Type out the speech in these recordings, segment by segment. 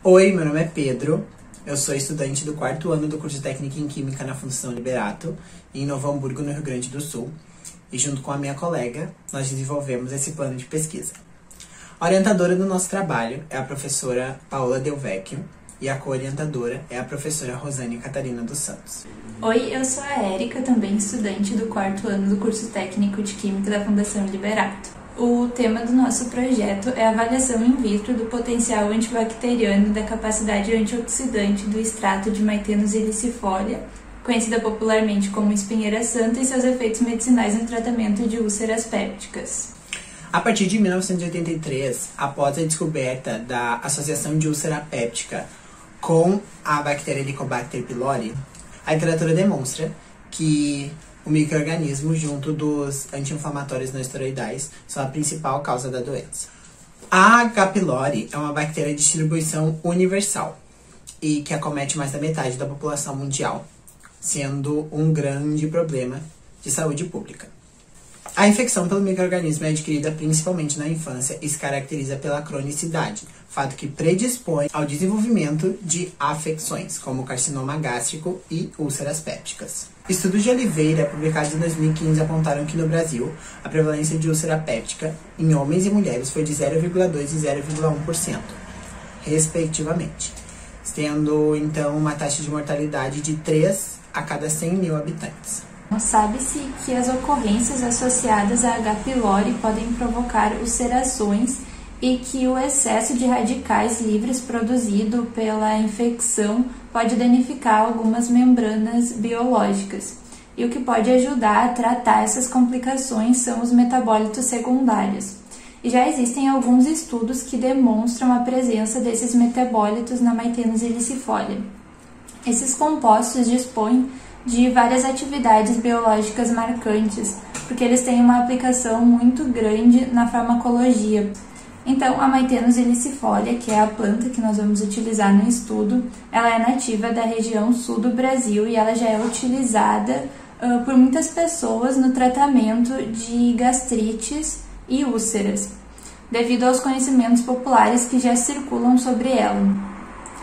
Oi, meu nome é Pedro, eu sou estudante do 4º ano do curso técnico em Química na Fundação Liberato, em Novo Hamburgo, no Rio Grande do Sul, e junto com a minha colega, nós desenvolvemos esse plano de pesquisa. A orientadora do nosso trabalho é a professora Paola Del Vecchio, e a co-orientadora é a professora Rosane Catarina dos Santos. Oi, eu sou a Érica, também estudante do 4º ano do curso técnico de Química da Fundação Liberato. O tema do nosso projeto é a avaliação in vitro do potencial antibacteriano e da capacidade antioxidante do extrato de Maithenus ilicifolia, conhecida popularmente como espinheira santa, e seus efeitos medicinais no tratamento de úlceras pépticas. A partir de 1983, após a descoberta da associação de úlcera péptica com a bactéria Helicobacter pylori, a literatura demonstra que o micro-organismo, junto dos anti-inflamatórios não esteroidais, são a principal causa da doença. A H. pylori é uma bactéria de distribuição universal e que acomete mais da metade da população mundial, sendo um grande problema de saúde pública. A infecção pelo micro-organismo é adquirida principalmente na infância e se caracteriza pela cronicidade, fato que predispõe ao desenvolvimento de afecções, como carcinoma gástrico e úlceras pépticas. Estudos de Oliveira, publicados em 2015, apontaram que no Brasil, a prevalência de úlcera péptica em homens e mulheres foi de 0,2% e 0,1%, respectivamente, tendo então uma taxa de mortalidade de 3 a cada 100 mil habitantes. Sabe-se que as ocorrências associadas a H. pylori podem provocar ulcerações e que o excesso de radicais livres produzido pela infecção pode danificar algumas membranas biológicas. E o que pode ajudar a tratar essas complicações são os metabólitos secundários. E já existem alguns estudos que demonstram a presença desses metabólitos na Maithenus ilicifolia. Esses compostos dispõem de várias atividades biológicas marcantes, porque eles têm uma aplicação muito grande na farmacologia. Então, a Maithenus ilicifolia, que é a planta que nós vamos utilizar no estudo, ela é nativa da região sul do Brasil e ela já é utilizada por muitas pessoas no tratamento de gastrites e úlceras, devido aos conhecimentos populares que já circulam sobre ela.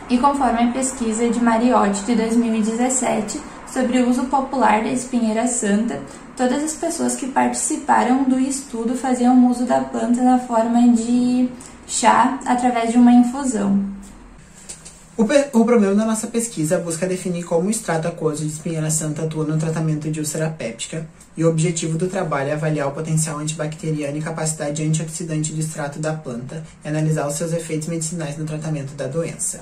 E conforme a pesquisa de Mariotti de 2017, sobre o uso popular da espinheira santa, todas as pessoas que participaram do estudo faziam uso da planta na forma de chá através de uma infusão. O problema da nossa pesquisa busca definir como o extrato aquoso de espinheira santa atua no tratamento de úlcera péptica, e o objetivo do trabalho é avaliar o potencial antibacteriano e capacidade antioxidante do extrato da planta e analisar os seus efeitos medicinais no tratamento da doença.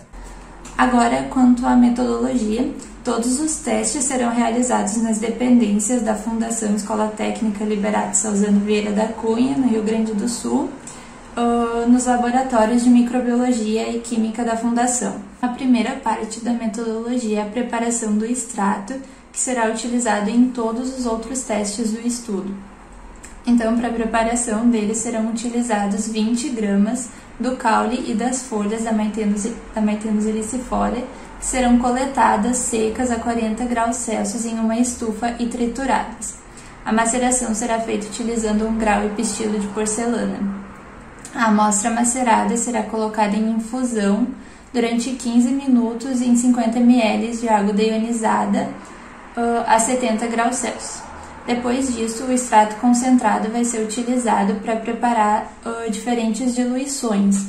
Agora, quanto à metodologia, todos os testes serão realizados nas dependências da Fundação Escola Técnica Liberato Salzano Vieira da Cunha, no Rio Grande do Sul, nos laboratórios de microbiologia e química da Fundação. A primeira parte da metodologia é a preparação do extrato, que será utilizado em todos os outros testes do estudo. Então, para a preparação dele serão utilizados 20 gramas do caule e das folhas da Maithenus ilicifolia, que serão coletadas secas a 40 graus Celsius em uma estufa e trituradas. A maceração será feita utilizando um grau e pistilo de porcelana. A amostra macerada será colocada em infusão durante 15 minutos em 50 ml de água deionizada a 70 graus Celsius. Depois disso, o extrato concentrado vai ser utilizado para preparar diferentes diluições.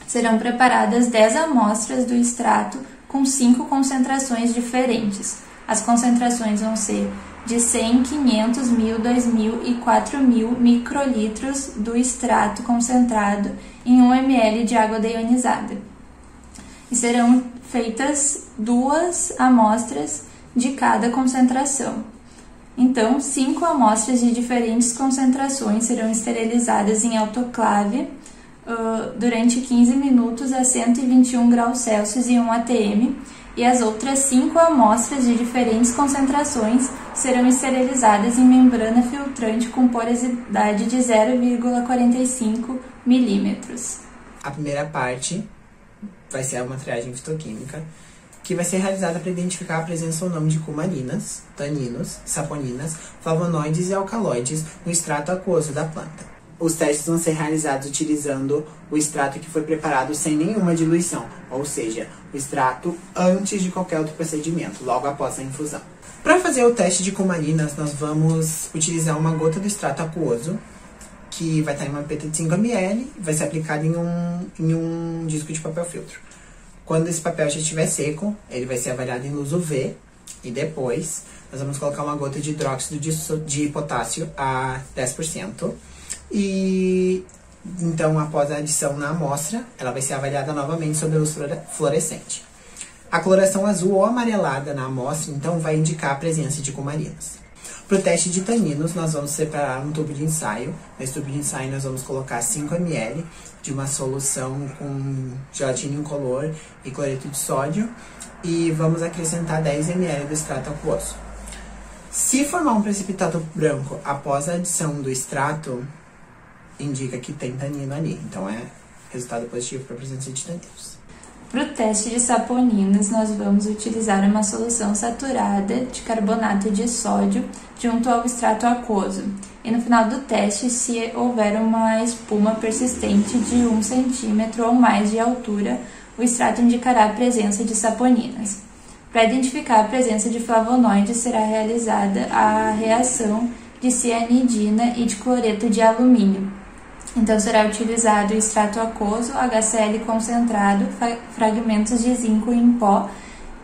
Serão preparadas 10 amostras do extrato com 5 concentrações diferentes. As concentrações vão ser de 100, 500, 1000, 2000 e 4000 microlitros do extrato concentrado em 1 ml de água deionizada. E serão feitas 2 amostras de cada concentração. Então, 5 amostras de diferentes concentrações serão esterilizadas em autoclave durante 15 minutos a 121 graus Celsius e 1 atm, e as outras 5 amostras de diferentes concentrações serão esterilizadas em membrana filtrante com porosidade de 0,45 milímetros. A primeira parte vai ser uma triagem fitoquímica, que vai ser realizada para identificar a presença ou não de cumarinas, taninos, saponinas, flavonoides e alcaloides no extrato aquoso da planta. os testes vão ser realizados utilizando o extrato que foi preparado sem nenhuma diluição, ou seja, o extrato antes de qualquer outro procedimento, logo após a infusão. Para fazer o teste de cumarinas, nós vamos utilizar uma gota do extrato aquoso, que vai estar em uma pipeta de 5 ml e vai ser aplicado em um disco de papel filtro. Quando esse papel já estiver seco, ele vai ser avaliado em luz UV e depois nós vamos colocar uma gota de hidróxido de potássio a 10%. E então, após a adição na amostra, ela vai ser avaliada novamente sob a luz fluorescente. A coloração azul ou amarelada na amostra, então, vai indicar a presença de cumarinas. Para o teste de taninos, nós vamos separar um tubo de ensaio. Nesse tubo de ensaio, nós vamos colocar 5 ml de uma solução com gelatina incolor e cloreto de sódio. E vamos acrescentar 10 ml do extrato aquoso. Se formar um precipitado branco após a adição do extrato, indica que tem tanino ali. Então, é resultado positivo para a presença de taninos. Para o teste de saponinas, nós vamos utilizar uma solução saturada de carbonato de sódio junto ao extrato aquoso. E no final do teste, se houver uma espuma persistente de 1 centímetro ou mais de altura, o extrato indicará a presença de saponinas. Para identificar a presença de flavonoides, será realizada a reação de cianidina e de cloreto de alumínio. Então, será utilizado o extrato aquoso, HCl concentrado, fragmentos de zinco em pó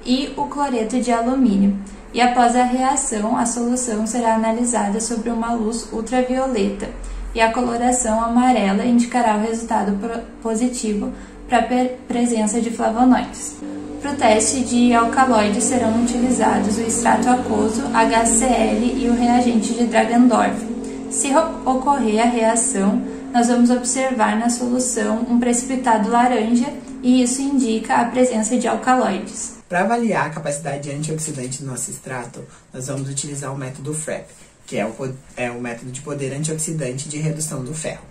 e o cloreto de alumínio. E após a reação, a solução será analisada sobre uma luz ultravioleta e a coloração amarela indicará o resultado positivo para a presença de flavonoides. Para o teste de alcaloides serão utilizados o extrato aquoso, HCl e o reagente de Dragendorf. Se ocorrer a reação, nós vamos observar na solução um precipitado laranja e isso indica a presença de alcaloides. Para avaliar a capacidade antioxidante do nosso extrato, nós vamos utilizar o método FRAP, que é o método de poder antioxidante de redução do ferro.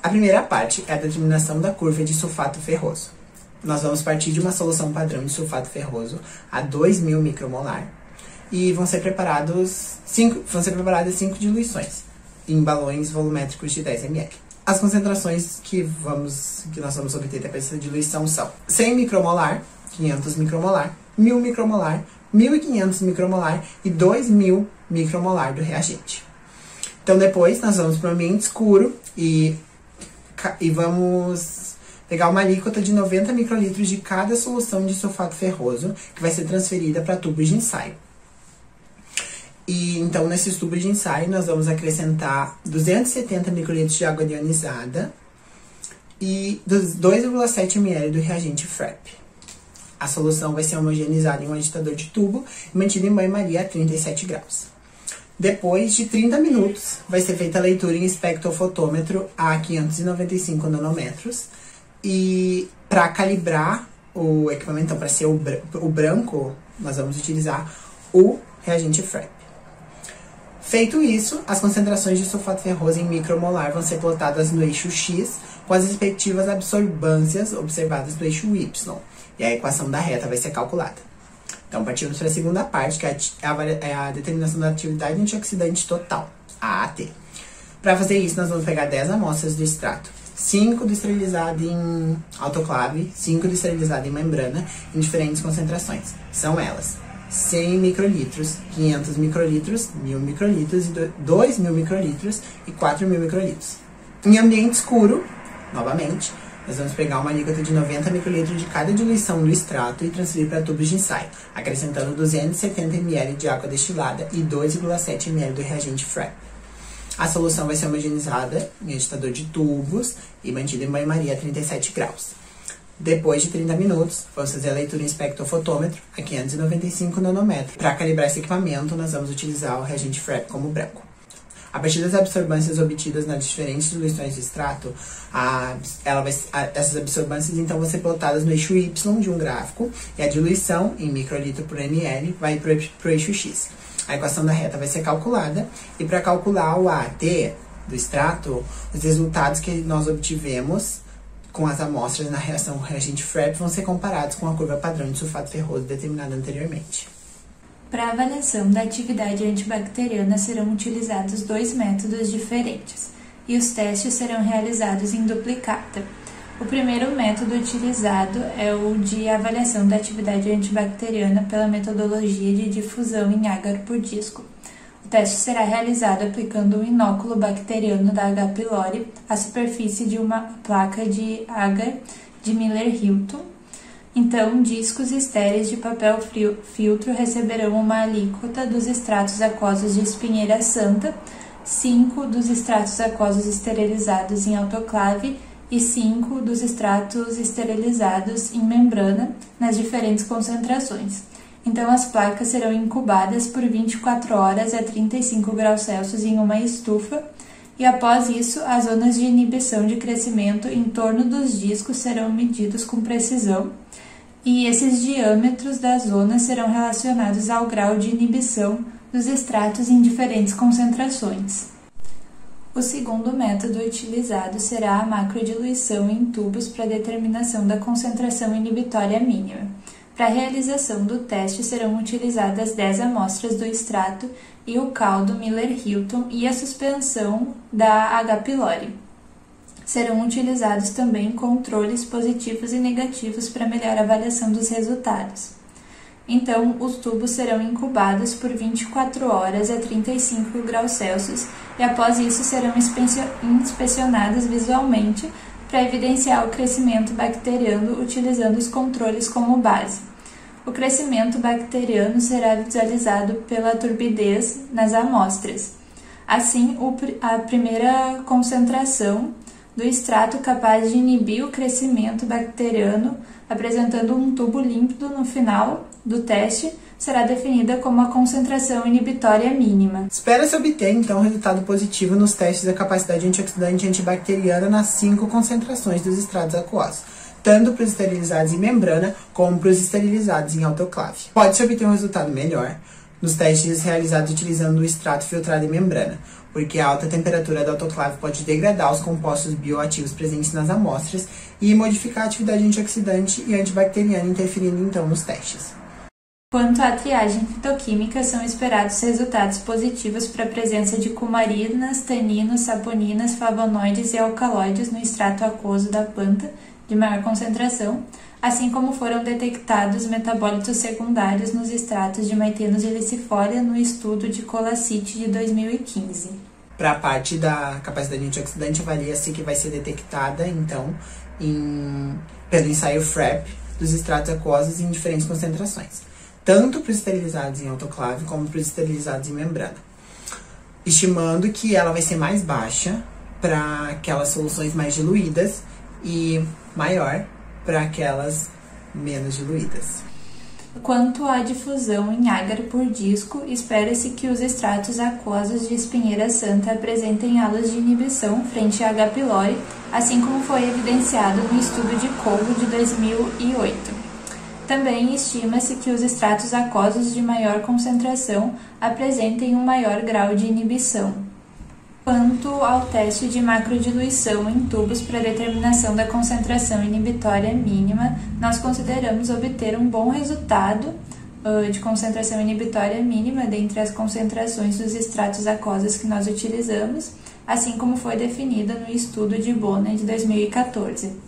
A primeira parte é a determinação da curva de sulfato ferroso. Nós vamos partir de uma solução padrão de sulfato ferroso a 2.000 micromolar e vão ser preparadas 5 diluições em balões volumétricos de 10 ml. As concentrações que nós vamos obter depois dessa diluição são 100 micromolar, 500 micromolar, 1.000 micromolar, 1.500 micromolar e 2.000 micromolar do reagente. Então depois nós vamos para o ambiente escuro e vamos pegar uma alíquota de 90 microlitros de cada solução de sulfato ferroso que vai ser transferida para tubos de ensaio. E então, nesses tubos de ensaio, nós vamos acrescentar 270 microlitros de água ionizada e 2,7 ml do reagente FRAP. A solução vai ser homogeneizada em um agitador de tubo e mantida em banho-maria a 37 graus. Depois de 30 minutos, vai ser feita a leitura em espectrofotômetro a 595 nanômetros. E para calibrar o equipamento, então, para ser o branco, nós vamos utilizar o reagente FRAP. Feito isso, as concentrações de sulfato ferroso em micromolar vão ser plotadas no eixo X com as respectivas absorbâncias observadas no eixo Y. E a equação da reta vai ser calculada. Então, partimos para a segunda parte, que é a determinação da atividade antioxidante total, a AT. Para fazer isso, nós vamos pegar 10 amostras do extrato. 5 do esterilizado em autoclave, 5 do esterilizado em membrana, em diferentes concentrações. São elas: 100 microlitros, 500 microlitros, 1.000 microlitros, 2.000 microlitros e 4.000 microlitros. Em ambiente escuro, novamente, nós vamos pegar uma alíquota de 90 microlitros de cada diluição do extrato e transferir para tubos de ensaio, acrescentando 270 ml de água destilada e 2,7 ml do reagente FRAP. A solução vai ser homogeneizada em agitador de tubos e mantida em banho-maria a 37 graus. Depois de 30 minutos, vamos fazer a leitura em espectrofotômetro a 595 nanômetros. Para calibrar esse equipamento, nós vamos utilizar o reagente FRAP como branco. A partir das absorbâncias obtidas nas diferentes diluições de extrato, essas absorbâncias então vão ser plotadas no eixo Y de um gráfico e a diluição em microlitro por ml vai para o eixo X. A equação da reta vai ser calculada e para calcular o AT do extrato, os resultados que nós obtivemos com as amostras na reação reagente FRAP vão ser comparados com a curva padrão de sulfato ferroso determinada anteriormente. Para a avaliação da atividade antibacteriana serão utilizados 2 métodos diferentes, e os testes serão realizados em duplicata. O primeiro método utilizado é o de avaliação da atividade antibacteriana pela metodologia de difusão em agar por disco. O teste será realizado aplicando um inóculo bacteriano da H. pylori à superfície de uma placa de agar de Miller-Hilton. Então, discos estéreis de papel filtro receberão uma alíquota dos extratos aquosos de espinheira santa, 5 dos extratos aquosos esterilizados em autoclave e 5 dos extratos esterilizados em membrana, nas diferentes concentrações. Então, as placas serão incubadas por 24 horas a 35 graus Celsius em uma estufa, e após isso, as zonas de inibição de crescimento em torno dos discos serão medidos com precisão, e esses diâmetros das zonas serão relacionados ao grau de inibição dos extratos em diferentes concentrações. O segundo método utilizado será a macrodiluição em tubos para determinação da concentração inibitória mínima. Para a realização do teste serão utilizadas 10 amostras do extrato e o caldo Miller-Hilton e a suspensão da H. pylori. Serão utilizados também controles positivos e negativos para melhor avaliação dos resultados. Então, os tubos serão incubados por 24 horas a 35 graus Celsius e após isso serão inspecionados visualmente para evidenciar o crescimento bacteriano utilizando os controles como base. O crescimento bacteriano será visualizado pela turbidez nas amostras. Assim, a primeira concentração do extrato capaz de inibir o crescimento bacteriano, apresentando um tubo límpido no final do teste, será definida como a concentração inibitória mínima. Espera-se obter, então, resultado positivo nos testes da capacidade antioxidante e antibacteriana nas 5 concentrações dos extratos aquosos, tanto para os esterilizados em membrana como para os esterilizados em autoclave. Pode-se obter um resultado melhor nos testes realizados utilizando o extrato filtrado em membrana, porque a alta temperatura da autoclave pode degradar os compostos bioativos presentes nas amostras e modificar a atividade antioxidante e antibacteriana, interferindo então nos testes. Quanto à triagem fitoquímica, são esperados resultados positivos para a presença de cumarinas, taninos, saponinas, flavonoides e alcaloides no extrato aquoso da planta de maior concentração, assim como foram detectados metabólitos secundários nos extratos de Maithenus ilicifolia no estudo de Colacite de 2015. Para a parte da capacidade antioxidante, avalia-se que vai ser detectada, então, pelo ensaio FRAP dos extratos aquosos em diferentes concentrações, tanto para os esterilizados em autoclave como para os esterilizados em membrana, estimando que ela vai ser mais baixa para aquelas soluções mais diluídas e maior para aquelas menos diluídas. Quanto à difusão em agar por disco, espera-se que os extratos aquosos de espinheira santa apresentem alas de inibição frente a H. pylori, assim como foi evidenciado no estudo de Colbo de 2008. Também estima-se que os extratos aquosos de maior concentração apresentem um maior grau de inibição. Quanto ao teste de macrodiluição em tubos para determinação da concentração inibitória mínima, nós consideramos obter um bom resultado de concentração inibitória mínima dentre as concentrações dos extratos aquosos que nós utilizamos, assim como foi definida no estudo de Bonner de 2014.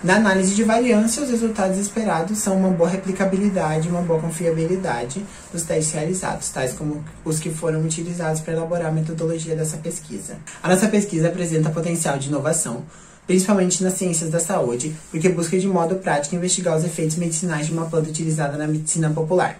Na análise de variância, os resultados esperados são uma boa replicabilidade e uma boa confiabilidade dos testes realizados, tais como os que foram utilizados para elaborar a metodologia dessa pesquisa. A nossa pesquisa apresenta potencial de inovação, principalmente nas ciências da saúde, porque busca de modo prático investigar os efeitos medicinais de uma planta utilizada na medicina popular.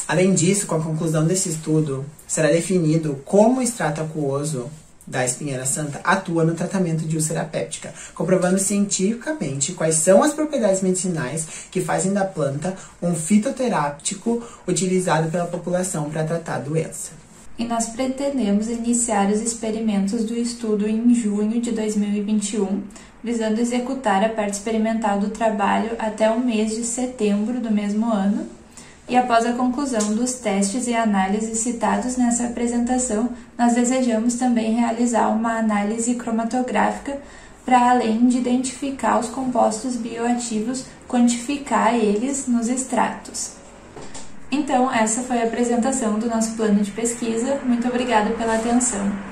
Além disso, com a conclusão desse estudo, será definido como o extrato aquoso da espinheira santa atua no tratamento de úlcera péptica, comprovando cientificamente quais são as propriedades medicinais que fazem da planta um fitoterápico utilizado pela população para tratar a doença. E nós pretendemos iniciar os experimentos do estudo em junho de 2021, visando executar a parte experimental do trabalho até o mês de setembro do mesmo ano. E após a conclusão dos testes e análises citados nessa apresentação, nós desejamos também realizar uma análise cromatográfica para, além de identificar os compostos bioativos, quantificar eles nos extratos. Então, essa foi a apresentação do nosso plano de pesquisa. Muito obrigada pela atenção.